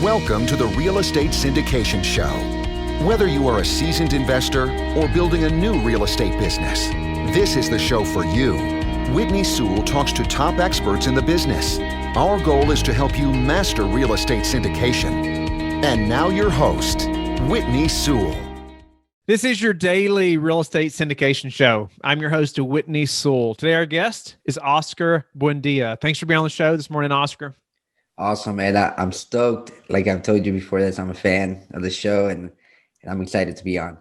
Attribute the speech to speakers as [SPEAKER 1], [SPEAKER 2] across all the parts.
[SPEAKER 1] Welcome to the Real Estate Syndication Show. Whether you are a seasoned investor or building a new real estate business, this is the show for you. Whitney Sewell talks to top experts in the business. Our goal is to help you master real estate syndication. And now your host, Whitney Sewell.
[SPEAKER 2] This is your daily real estate syndication show. I'm your host, Whitney Sewell. Today, our guest is Oscar Buendia. Thanks for being on the show this morning, Oscar.
[SPEAKER 3] Awesome, man. I'm stoked. Like I've told you before this, I'm a fan of the show and I'm excited to be on.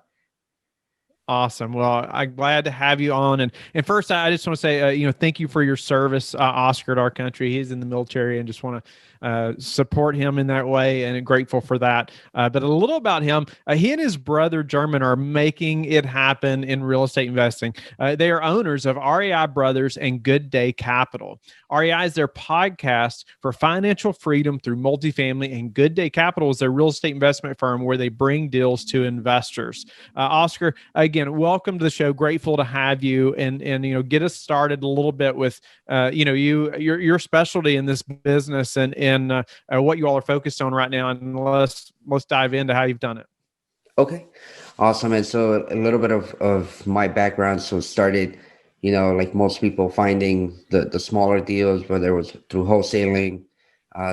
[SPEAKER 2] Awesome. Well, I'm glad to have you on. And first, I just want to say, thank you for your service, Oscar, to our country. He's in the military and just want to support him in that way and grateful for that. But a little about him, he and his brother, German, are making it happen in real estate investing. They are owners of REI Brothers and Good Day Capital. REI is their podcast for financial freedom through multifamily, and Good Day Capital is their real estate investment firm where they bring deals to investors. Oscar, again, welcome to the show. Grateful to have you, and get us started a little bit with your specialty in this business and what you all are focused on right now, and let's dive into how you've done it.
[SPEAKER 3] Okay, awesome. And so a little bit of my background. So started, like most people, finding the smaller deals, whether it was through wholesaling,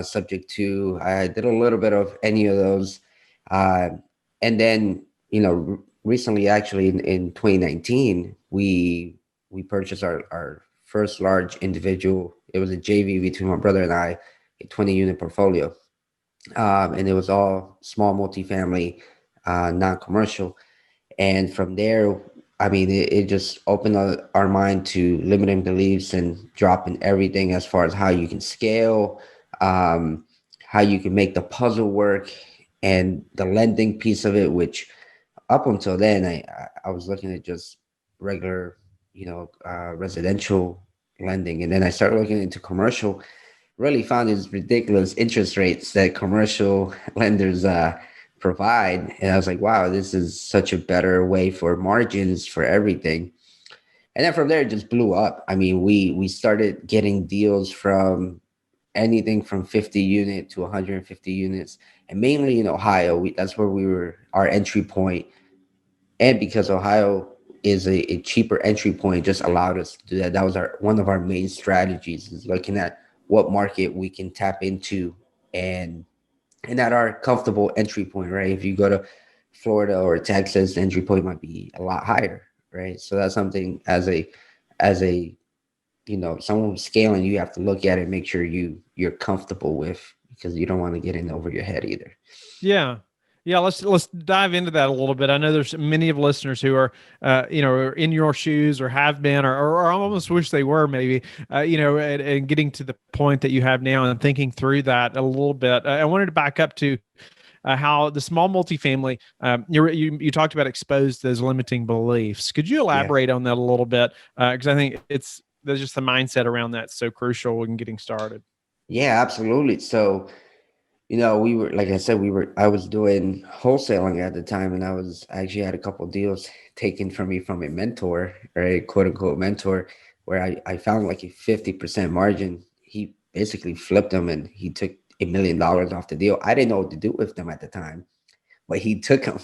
[SPEAKER 3] subject to, I did a little bit of any of those, and then recently, actually in 2019, we purchased our first large individual. It was a JV between my brother and I, a 20-unit portfolio. And it was all small multifamily, non-commercial. And from there, it just opened our mind to limiting beliefs and dropping everything as far as how you can scale, how you can make the puzzle work, and the lending piece of it, which up until then, I was looking at just regular, residential lending. And then I started looking into commercial, really found these ridiculous interest rates that commercial lenders provide. And I was like, wow, this is such a better way for margins for everything. And then from there, it just blew up. We started getting deals from anything from 50 unit to 150 units, and mainly in Ohio. That's where we were, our entry point. And because Ohio is a cheaper entry point, just allowed us to do that. That was one of our main strategies, is looking at what market we can tap into and at our comfortable entry point, right? If you go to Florida or Texas, the entry point might be a lot higher, right? So that's something as a someone scaling, you have to look at it, make sure you're comfortable with, because you don't want to get in over your head either.
[SPEAKER 2] Yeah, let's dive into that a little bit. I know there's many of listeners who are, in your shoes or have been, or almost wish they were maybe, and getting to the point that you have now and thinking through that a little bit. I wanted to back up to how the small multifamily, you talked about exposed those limiting beliefs. Could you elaborate on that a little bit? Because I think there's just the mindset around that so crucial in getting started.
[SPEAKER 3] Yeah, absolutely. So, we were, like I said, I was doing wholesaling at the time, and I actually had a couple of deals taken from me from a mentor, or a quote unquote mentor, where I found like a 50% margin. He basically flipped them and he took $1 million off the deal. I didn't know what to do with them at the time, but he took them.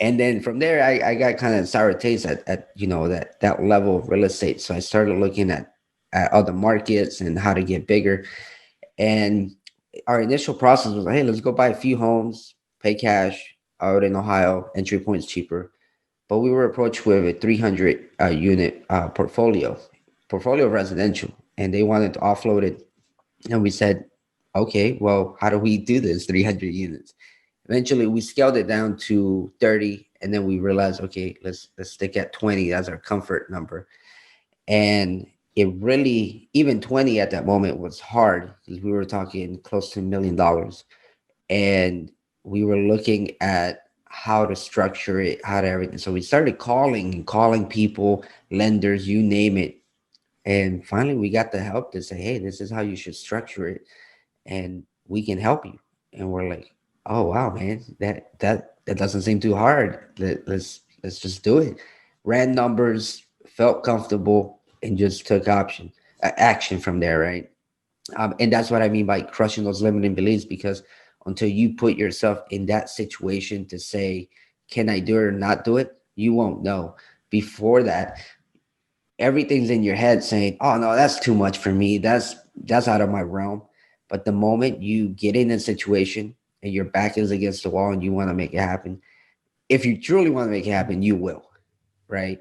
[SPEAKER 3] And then from there, I got kind of sour taste at that level of real estate. So I started looking at other markets and how to get bigger. And our initial process was, hey, let's go buy a few homes, pay cash out in Ohio, entry points cheaper. But we were approached with a 300 unit portfolio of residential, and they wanted to offload it. And we said, okay, well, how do we do this 300 units? Eventually, we scaled it down to 30, and then we realized, okay, let's stick at 20 as our comfort number. And it really, even 20 at that moment was hard, because we were talking close to $1 million. And we were looking at how to structure it, how to everything. So we started calling people, lenders, you name it. And finally, we got the help to say, hey, this is how you should structure it, and we can help you. And we're like, oh, wow, man, that doesn't seem too hard. Let's just do it. Ran numbers, felt comfortable, and just took action from there, right? And that's what I mean by crushing those limiting beliefs, because until you put yourself in that situation to say, can I do it or not do it? You won't know. Before that, everything's in your head saying, oh no, that's too much for me. That's out of my realm. But the moment you get in a situation and your back is against the wall and you want to make it happen, if you truly want to make it happen, you will, right?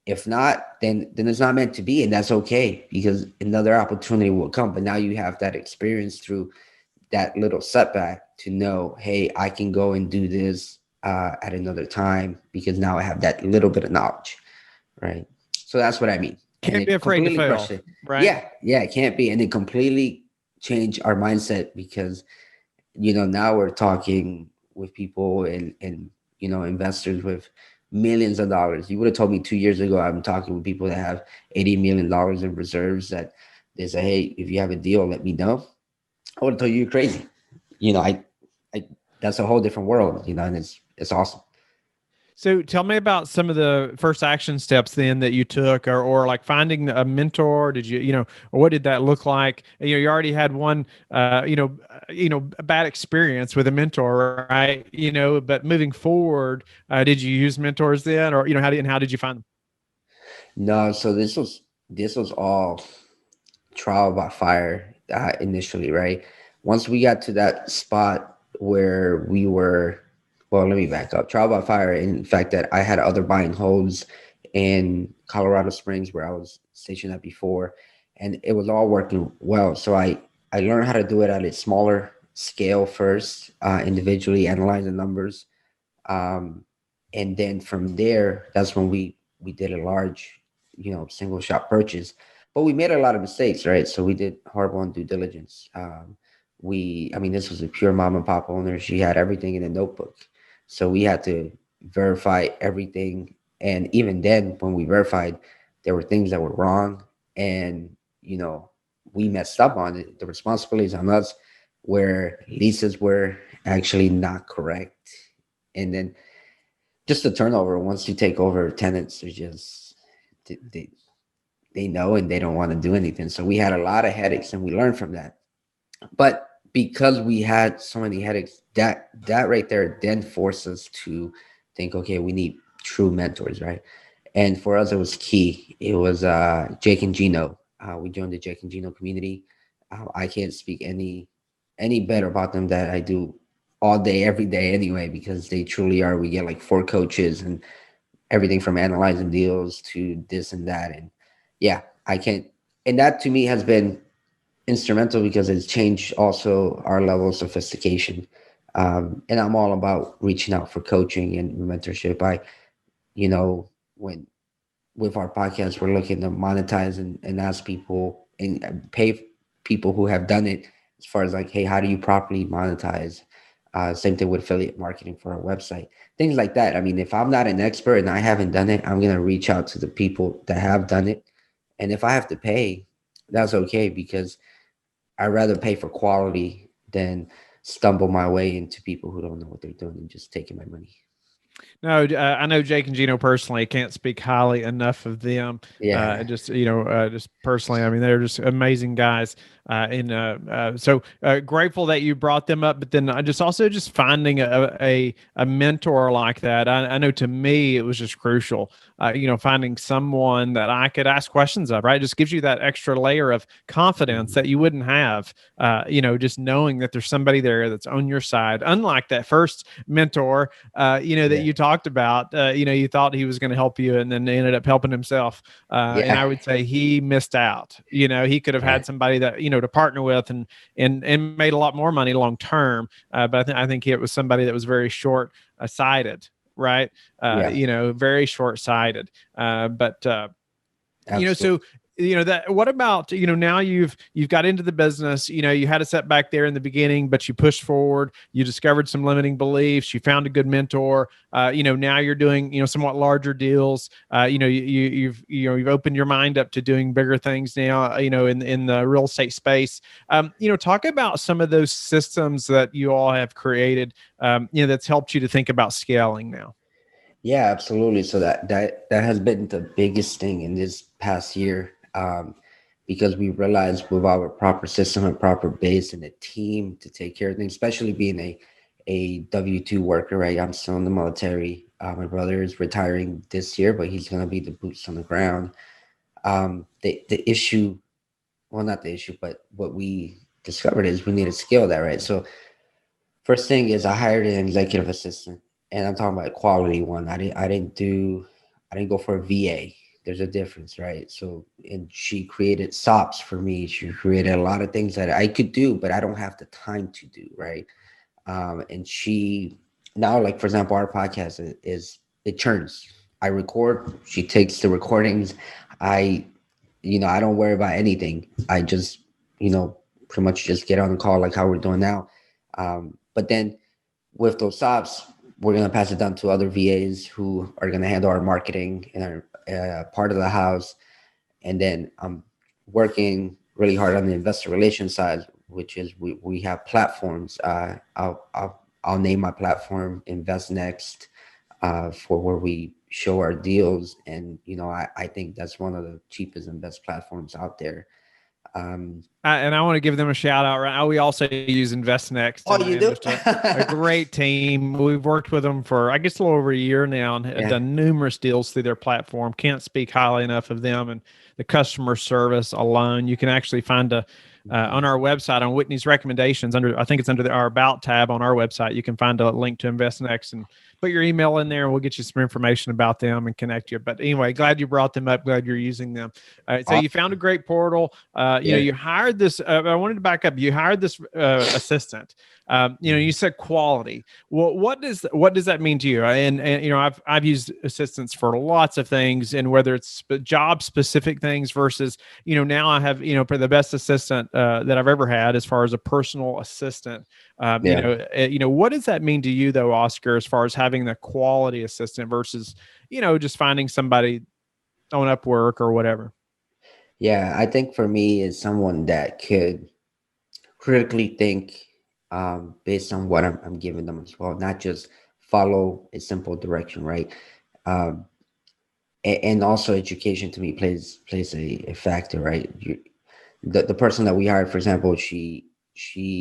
[SPEAKER 3] If not, then it's not meant to be, and that's okay, because another opportunity will come. But now you have that experience through that little setback to know, hey, I can go and do this at another time, because now I have that little bit of knowledge, right? So that's what I mean. And
[SPEAKER 2] Can't be
[SPEAKER 3] it
[SPEAKER 2] afraid to
[SPEAKER 3] completely
[SPEAKER 2] fail,
[SPEAKER 3] crushed it.
[SPEAKER 2] right?
[SPEAKER 3] Yeah, it can't be. And it completely changed our mindset, because, now we're talking with people and investors with millions of dollars. You would have told me 2 years ago, I'm talking with people that have $80 million in reserves, that they say, hey, if you have a deal, let me know. I would have told you you're crazy. I that's a whole different world, and it's awesome.
[SPEAKER 2] So tell me about some of the first action steps then that you took, or like finding a mentor. Did you, or what did that look like? You already had one, a bad experience with a mentor, right? But moving forward, did you use mentors then, or how did you find them?
[SPEAKER 3] No, so this was all trial by fire initially, right? Once we got to that spot where we were, well, let me back up. Trial by fire, in fact, that I had other buying holds in Colorado Springs where I was stationed at before, and it was all working well. So I learned how to do it at a smaller scale first, individually analyze the numbers, um, and then from there, that's when we did a large, single shop purchase. But we made a lot of mistakes, right? So we did horrible on due diligence. I mean, this was a pure mom and pop owner. She had everything in a notebook, so we had to verify everything. And even then, when we verified, there were things that were wrong, and we messed up on it. The responsibilities on us, where leases were actually not correct, and then just the turnover. Once you take over tenants, they're just they know, and they don't want to do anything. So we had a lot of headaches, and we learned from that. But because we had so many headaches, that right there then forced us to think, okay, we need true mentors, right? And for us, it was key. It was Jake and Gino. We joined the Jake and Gino community. I can't speak any better about them that I do all day, every day anyway, because they truly are. We get like 4 coaches and everything from analyzing deals to this and that. And yeah, I can't. And that to me has been instrumental, because it's changed also our level of sophistication. And I'm all about reaching out for coaching and mentorship. When with our podcast, we're looking to monetize and ask people and pay people who have done it, as far as like, hey, how do you properly monetize? Same thing with affiliate marketing for our website, things like that. I mean, if I'm not an expert and I haven't done it, I'm going to reach out to the people that have done it. And if I have to pay, that's okay, because I'd rather pay for quality than stumble my way into people who don't know what they're doing and just taking my money.
[SPEAKER 2] No, I know Jake and Gino personally. Can't speak highly enough of them.
[SPEAKER 3] Yeah.
[SPEAKER 2] Just personally, I mean, they're just amazing guys. So grateful that you brought them up. But then I just also just finding a mentor like that. I know to me it was just crucial. Finding someone that I could ask questions of. Right, just gives you that extra layer of confidence that you wouldn't have. Just knowing that there's somebody there that's on your side. Unlike that first mentor, that you talked about. You thought he was going to help you, and then ended up helping himself. And I would say he missed out. He could have had somebody that to partner with and made a lot more money long term. But I think it was somebody that was very short sighted, right? Very short sighted. So that what about now you've got into the business, you had a setback there in the beginning, but you pushed forward, you discovered some limiting beliefs, you found a good mentor, now you're doing somewhat larger deals, you've opened your mind up to doing bigger things now, in the real estate space. Talk about some of those systems that you all have created, that's helped you to think about scaling now.
[SPEAKER 3] Yeah, absolutely. So that has been the biggest thing in this past year, because we realized with our proper system and proper base and a team to take care of things, especially being a W-2 worker, right? I'm still in the military. My brother is retiring this year, but he's going to be the boots on the ground. The issue, well, not the issue, but what we discovered is we need to scale that, right? So first thing is I hired an executive assistant, and I'm talking about a quality one. I didn't go for a VA. There's a difference, right? So, and she created SOPs for me. She created a lot of things that I could do, but I don't have the time to do, right? And she now, like for example, our podcast is it churns. I record. She takes the recordings. I, I don't worry about anything. I just, pretty much just get on the call like how we're doing now. But then with those SOPs, we're going to pass it down to other VAs who are going to handle our marketing and our part of the house. And then I'm working really hard on the investor relations side, which is we have platforms. I'll name my platform Invest Next for where we show our deals. And, I think that's one of the cheapest and best platforms out there.
[SPEAKER 2] And I want to give them a shout out right now. We also use InvestNext.
[SPEAKER 3] Oh, you do?
[SPEAKER 2] Just a great team. We've worked with them for, I guess, a little over a year now and have done numerous deals through their platform. Can't speak highly enough of them and the customer service alone. You can actually find on our website on Whitney's recommendations I think it's under our About tab on our website. You can find a link to InvestNext and put your email in there and we'll get you some information about them and connect you. But anyway, glad you brought them up. Glad you're using them. So you found a great portal. You hired this. I wanted to back up. You hired this assistant. You said quality. Well, what does that mean to you? And I've used assistants for lots of things, and whether it's job specific things versus now I have for the best assistant that I've ever had as far as a personal assistant. What does that mean to you though, Oscar, as far as having the quality assistant versus just finding somebody on Upwork or whatever?
[SPEAKER 3] Yeah, I think for me is someone that could critically think based on what I'm giving them as well, not just follow a simple direction, right? And also education to me plays a factor, right? The person that we hired, for example, she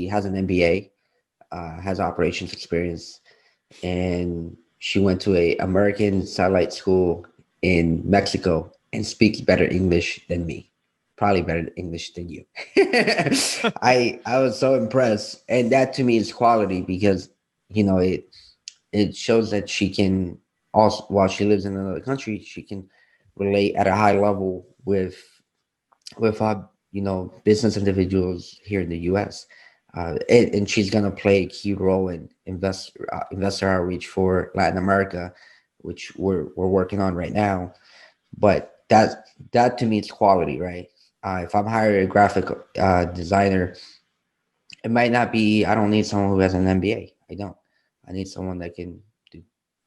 [SPEAKER 3] has an MBA, has operations experience, and she went to a American satellite school in Mexico and speaks better English than me. Probably better English than you. I was so impressed. And that to me is quality because, it shows that she can also, while she lives in another country, she can relate at a high level with business individuals here in the US. And she's going to play a key role in investor outreach for Latin America, which we're working on right now. But that to me is quality, right? If I'm hiring a graphic designer, it might not be, I don't need someone who has an MBA. I need someone that can do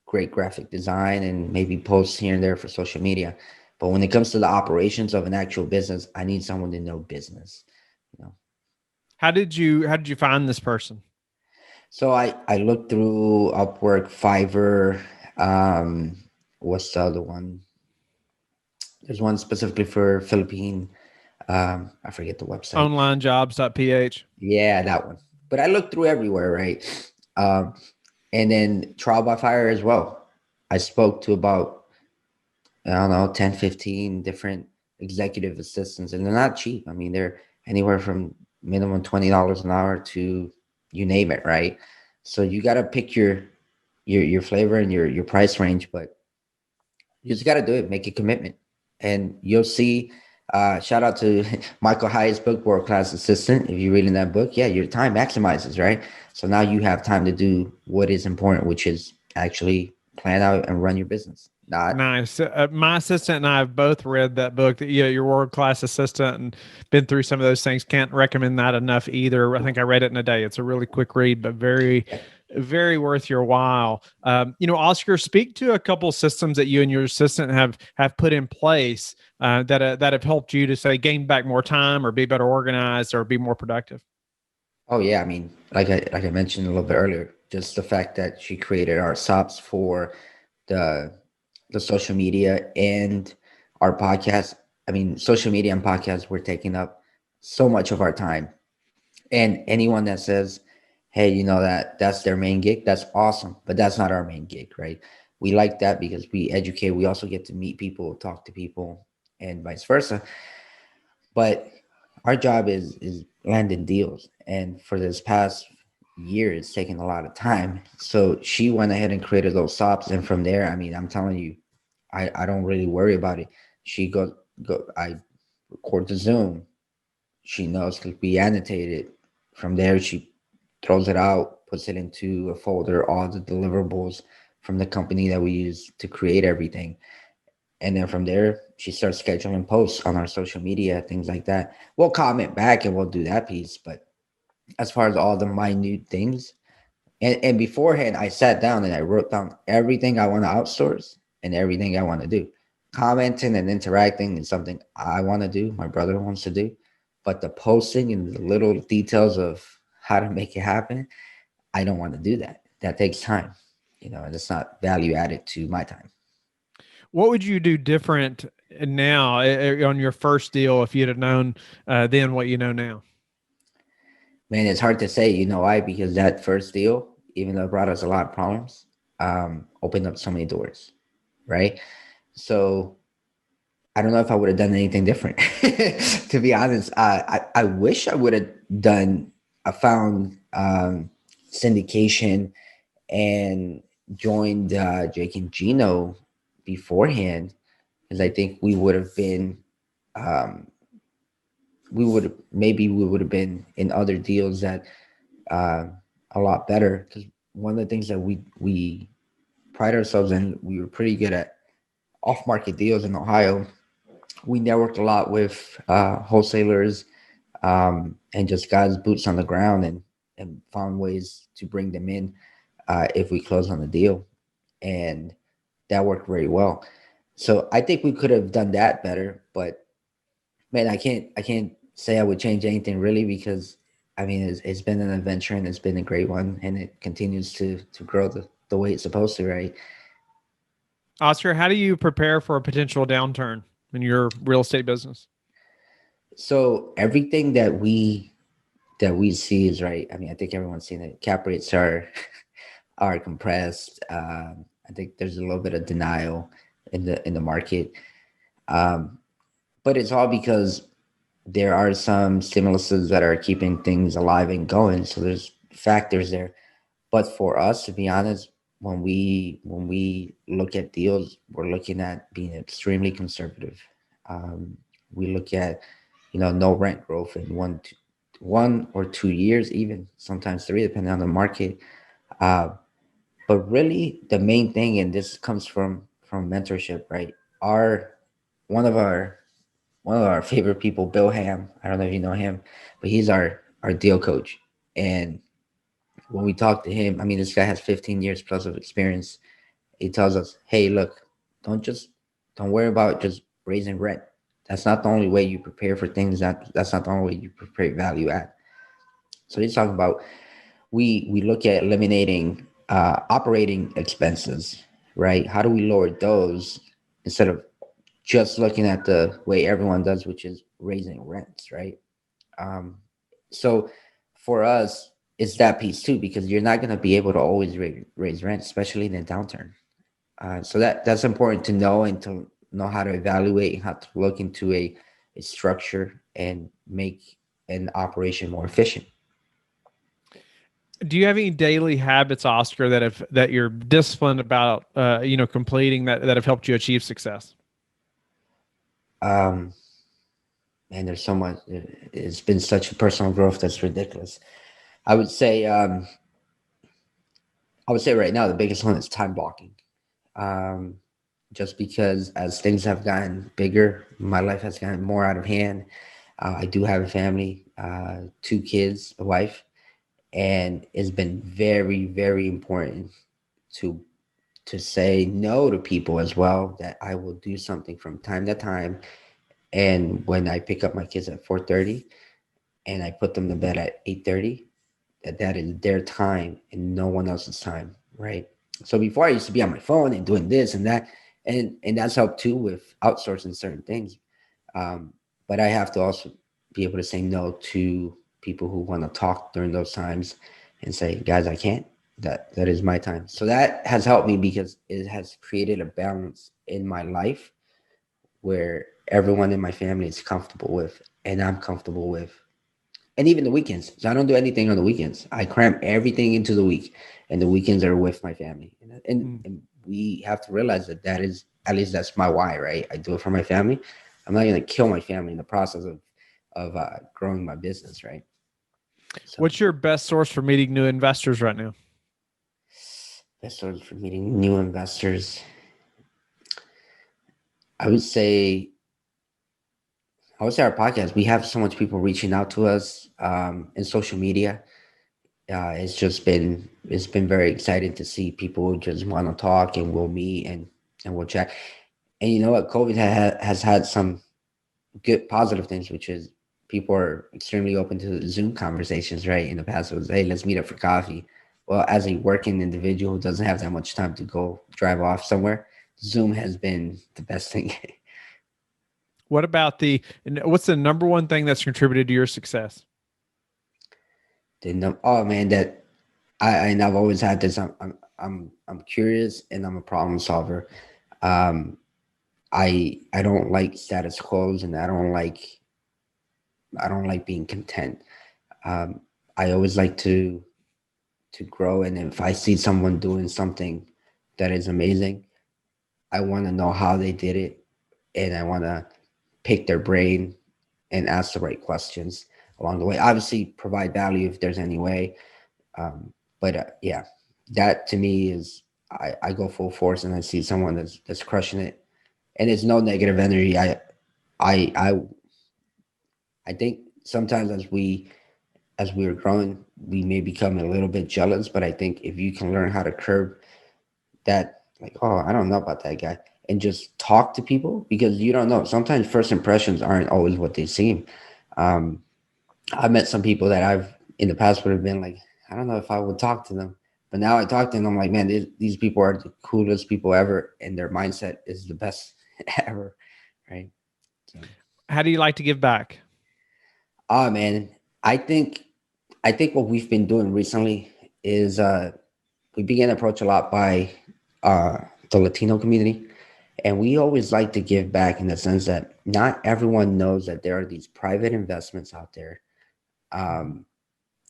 [SPEAKER 3] great graphic design and maybe post here and there for social media. But when it comes to the operations of an actual business, I need someone to know business.
[SPEAKER 2] How did you find this person?
[SPEAKER 3] So I looked through Upwork, Fiverr. What's the other one? There's one specifically for Philippine. I forget the website.
[SPEAKER 2] Onlinejobs.ph.
[SPEAKER 3] Yeah, that one. But I looked through everywhere, right? And then trial by fire as well. I spoke to about, 10, 15 different executive assistants, and they're not cheap. I mean, they're anywhere from minimum $20 an hour to you name it, right? So you got to pick your flavor and your price range, but you just got to do it, make a commitment, and you'll see. Shout out to Michael Hyatt's book, World Class Assistant. If you're reading that book, your time maximizes, right? So now you have time to do what is important, which is actually plan out and run your business.
[SPEAKER 2] Nice. My assistant and I have both read that book, that your World Class Assistant, and been through some of those things. Can't recommend that enough either. I think I read it in a day. It's a really quick read, but very, very worth your while. Oscar, speak to a couple systems that you and your assistant have put in place that have helped you to say gain back more time or be better organized or be more productive.
[SPEAKER 3] Oh yeah, I mean, like I mentioned a little bit earlier, just the fact that she created our SOPs for the social media and our podcast. I mean, social media and podcasts were taking up so much of our time. And anyone that says, hey, that's their main gig, that's awesome. But that's not our main gig, right? We like that because we educate. We also get to meet people, talk to people, and vice versa. But our job is landing deals. And for this past year, it's taken a lot of time. So she went ahead and created those stops. And from there, I mean, I'm telling you, I don't really worry about it. She I record the Zoom. She knows to be annotated. From there, she throws it out, puts it into a folder, all the deliverables from the company that we use to create everything. And then from there, she starts scheduling posts on our social media, things like that. We'll comment back and we'll do that piece. But as far as all the minute things, and beforehand, I sat down and I wrote down everything I want to outsource and everything I want to do. Commenting and interacting is something I want to do, my brother wants to do. But the posting and the little details of how to make it happen, I don't want to do that. That takes time, and it's not value added to my time.
[SPEAKER 2] What would you do different now on your first deal if you'd have known then what you know now?
[SPEAKER 3] Man, it's hard to say, why? Because that first deal, even though it brought us a lot of problems, opened up so many doors, right? So I don't know if I would have done anything different. To be honest, I wish I would have found Syndication and joined Jake and Gino beforehand, because I think we would have been, we would have been in other deals that a lot better. Because one of the things that we pride ourselves in, we were pretty good at off-market deals in Ohio. We networked a lot with wholesalers and just guys boots on the ground, and found ways to bring them in if we close on the deal. And that worked very well. So I think we could have done that better, but man, I can't say I would change anything really, because I mean, it's been an adventure and it's been a great one, and it continues to grow the way it's supposed to, right?
[SPEAKER 2] Oscar, how do you prepare for a potential downturn in your real estate business?
[SPEAKER 3] So everything that we see is right. I mean, I think everyone's seen it. Cap rates are are compressed. I think there's a little bit of denial in the market, but it's all because there are some stimuluses that are keeping things alive and going. So there's factors there. But for us, to be honest, when we look at deals, we're looking at being extremely conservative. We look at no rent growth in 1 or 2 years, even sometimes 3, depending on the market. But really, the main thing, and this comes from mentorship, right? One of our favorite people, Bill Ham. I don't know if you know him, but he's our deal coach. And when we talk to him, I mean, this guy has 15 years plus of experience. He tells us, hey, look, don't worry about just raising rent. That's not the only way you prepare for things. That's not the only way you prepare value add. So he's talking about, we look at eliminating operating expenses, right? How do we lower those instead of just looking at the way everyone does, which is raising rents, right? So for us, it's that piece too, because you're not going to be able to always raise rent, especially in a downturn. So that's important to know, and to know how to evaluate and how to look into a structure and make an operation more efficient.
[SPEAKER 2] Do you have any daily habits, Oscar, that you're disciplined about, completing that have helped you achieve success?
[SPEAKER 3] Man, there's so much. It's been such a personal growth that's ridiculous. I would say, right now the biggest one is time blocking. Just because as things have gotten bigger, my life has gotten more out of hand. I do have a family, 2 kids, a wife, and it's been very, very important to say no to people as well. That I will do something from time to time, and when I pick up my kids at 4:30 and I put them to bed at 8:30, that is their time and no one else's time, right? So before, I used to be on my phone and doing this and that, and that's helped too with outsourcing certain things. But I have to also be able to say no to people who want to talk during those times and say, guys, I can't. That is my time. So that has helped me because it has created a balance in my life where everyone in my family is comfortable with and I'm comfortable with. And even the weekends. So I don't do anything on the weekends. I cram everything into the week, and the weekends are with my family. And we have to realize that is, at least that's my why, right? I do it for my family. I'm not going to kill my family in the process of growing my business, right? So
[SPEAKER 2] What's your best source for meeting new investors right now?
[SPEAKER 3] best source for meeting new investors, I would say our podcast. We have so much people reaching out to us in social media. It's been very exciting to see people who just want to talk, and we'll meet and we'll chat. And you know what? COVID has had some good positive things, which is people are extremely open to Zoom conversations, right? In the past, it was, hey, let's meet up for coffee. Well, as a working individual who doesn't have that much time to go drive off somewhere, Zoom has been the best thing.
[SPEAKER 2] What about what's the number one thing that's contributed to your success?
[SPEAKER 3] Oh man, that and I've always had this. I'm curious and I'm a problem solver. Um, I don't like status quos, and I don't like being content. Um, I always like to grow, and if I see someone doing something that is amazing, I want to know how they did it, and I want to pick their brain and ask the right questions along the way. Obviously, provide value if there's any way. But yeah, that to me is I go full force and I see someone that's crushing it, and it's no negative energy. I I think sometimes as we are growing, we may become a little bit jealous. But I think if you can learn how to curb that, like, oh, I don't know about that guy, and just talk to people, because you don't know. Sometimes first impressions aren't always what they seem. Um, I've met some people that I've in the past would have been like, I don't know if I would talk to them. But now I talk to them, I'm like, man, these people are the coolest people ever, and their mindset is the best ever, right? So,
[SPEAKER 2] How do you like to give back?
[SPEAKER 3] oh man, I think I think what we've been doing recently is we began to approach a lot by uh, the Latino community, and we always like to give back in the sense that not everyone knows that there are these private investments out there um,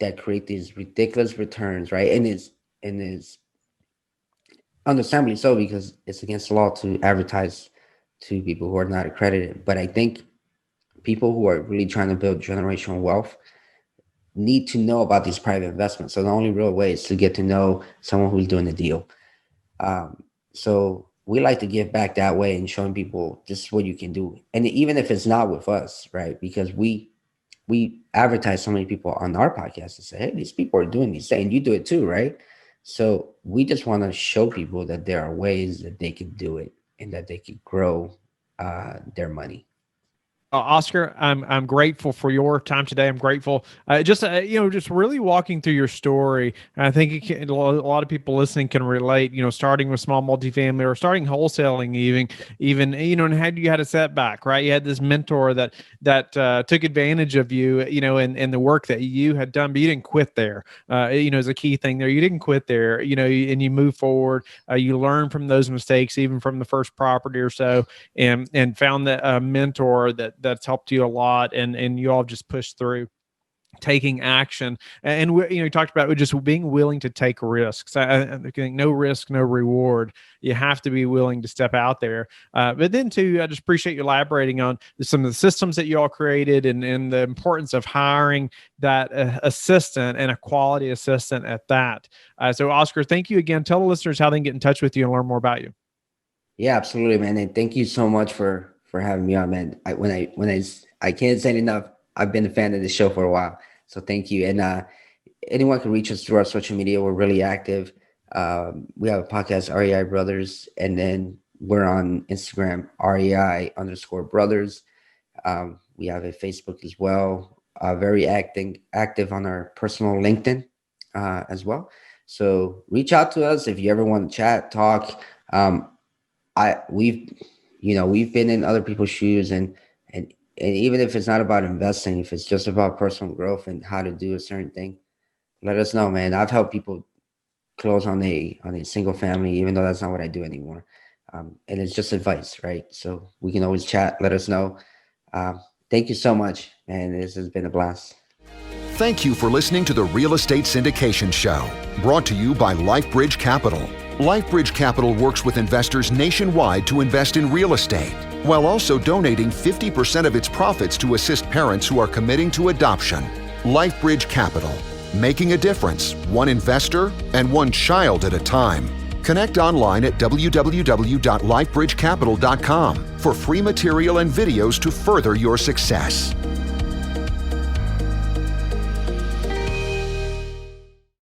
[SPEAKER 3] that create these ridiculous returns, right? And is understandably so, because it's against the law to advertise to people who are not accredited. But I think people who are really trying to build generational wealth need to know about these private investments. So the only real way is to get to know someone who's doing the deal. So we like to give back that way and showing people this is what you can do. And even if it's not with us, right? Because we advertise so many people on our podcast and say, hey, these people are doing these things. You do it too, right? So we just want to show people that there are ways that they can do it and that they can grow their money.
[SPEAKER 2] Oscar, I'm grateful for your time today. I'm grateful, just really walking through your story. I think a lot of people listening can relate. Starting with small multifamily or starting wholesaling, even and had you had a setback, right? You had this mentor that took advantage of you, and the work that you had done, but you didn't quit there. Is a key thing there. You didn't quit there, and you move forward. You learn from those mistakes, even from the first property or so, and found that mentor that's helped you a lot, and you all just pushed through taking action. And you talked about just being willing to take risks. I think no risk, no reward. You have to be willing to step out there. But then too, I just appreciate you elaborating on some of the systems that you all created, and the importance of hiring that assistant, and a quality assistant at that. So Oscar, thank you again. Tell the listeners how they can get in touch with you and learn more about you.
[SPEAKER 3] Yeah, absolutely, man. And thank you so much for having me on, man. I can't say it enough. I've been a fan of this show for a while, so thank you. And anyone can reach us through our social media. We're really active. We have a podcast, REI Brothers, and then we're on Instagram, REI_brothers. We have a Facebook as well. Very active on our personal LinkedIn as well. So reach out to us if you ever want to chat, talk. I we've we've been in other people's shoes, And even if it's not about investing, if it's just about personal growth and how to do a certain thing, let us know, man. I've helped people close on a single family, even though that's not what I do anymore. And it's just advice, right? So we can always chat. Let us know. Thank you so much, man. This has been a blast.
[SPEAKER 1] Thank you for listening to the Real Estate Syndication Show, brought to you by LifeBridge Capital. LifeBridge Capital works with investors nationwide to invest in real estate, while also donating 50% of its profits to assist parents who are committing to adoption. LifeBridge Capital, making a difference, one investor and one child at a time. Connect online at www.lifebridgecapital.com for free material and videos to further your success.